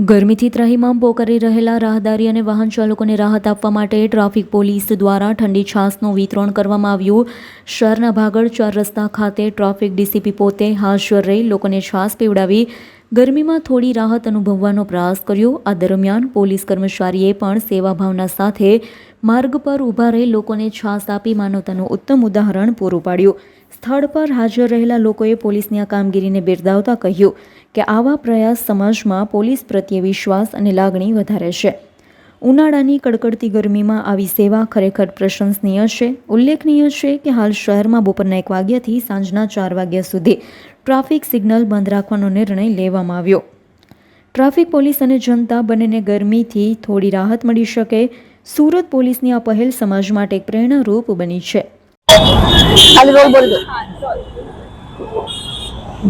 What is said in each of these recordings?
ગરમીથી ત્રાહિમામ પોકારી રહેલા રાહદારી અને વાહન ચાલકોને રાહત આપવા માટે ટ્રાફિક પોલીસ દ્વારા ઠંડી છાશનું વિતરણ કરવામાં આવ્યું. શહેરના ભાગળ 4 રસ્તા ખાતે ટ્રાફિક ડીસીપી પોતે હાજર રહી લોકોને છાશ પીવડાવી ગરમીમાં થોડી રાહત અનુભવવાનો પ્રયાસ કર્યો. આ દરમિયાન પોલીસ કર્મચારીએ પણ સેવાભાવના સાથે માર્ગ પર ઊભા રહી લોકોને છાશ આપી માનવતાનું ઉત્તમ ઉદાહરણ પૂરું પાડ્યું. સ્થળ પર હાજર રહેલા લોકોએ પોલીસની આ કામગીરીને બિરદાવતા કહ્યું કે આવા પ્રયાસ સમાજમાં પોલીસ પ્રત્યે વિશ્વાસ અને લાગણી વધારે છે. ઉનાળાની કડકડતી ગરમીમાં આવી સેવા ખરેખર પ્રશંસનીય છે. ઉલ્લેખનીય છે કે હાલ શહેરમાં બપોરના 1 વાગ્યાથી સાંજના 4 વાગ્યા સુધી ટ્રાફિક સિગ્નલ બંધ રાખવાનો નિર્ણય લેવામાં આવ્યો. ટ્રાફિક પોલીસ અને જનતા બંનેને ગરમીથી થોડી રાહત મળી શકે. સુરત પોલીસની આ પહેલ સમાજ માટે એક પ્રેરણારૂપ બની છે.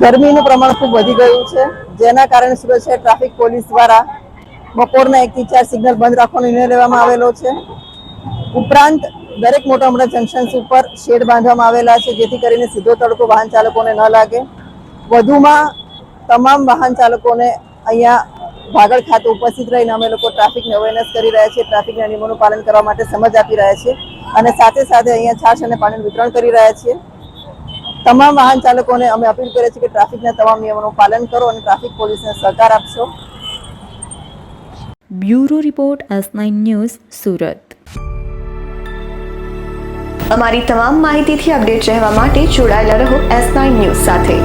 ગરમીનું પ્રમાણ ખૂબ વધી ગયું છે, જેના કારણે સુરત શહેર ટ્રાફિક પોલીસ દ્વારા બપોરના 1 થી 4 સિગ્નલ બંધ રાખવાનો નિર્ણય લેવામાં આવેલો છે. ઉપરાંત દરેક મોટા મોટા જંકશન્સ ઉપર શેડ બાંધવામાં આવેલા છે, જેથી કરીને સીધો તડકો વાહન ચાલકોને ન લાગે. વધુમાં તમામ વાહન ચાલકોને અહીંયા ભાગળ ખાતે ઉપસ્થિત રહીને અમે લોકો ટ્રાફિકને અવેરનેસ કરી રહ્યા છીએ, ટ્રાફિકના નિયમોનું પાલન કરવા માટે સમજ આપી રહ્યા છીએ અને સાથે સાથે અહીંયા છાશ અને પાણીનું વિતરણ કરી રહ્યા છીએ. તમામ વાહન ચાલકોને અમે અપીલ કરીએ છીએ કે ટ્રાફિકના તમામ નિયમોનું પાલન કરો અને ટ્રાફિક પોલીસને સહકાર આપશો. Bureau report S9 news Surat. અમારી તમામ માહિતીથી અપડેટ રહેવા માટે જોડાયેલા રહો S9 ન્યૂઝ સાથે.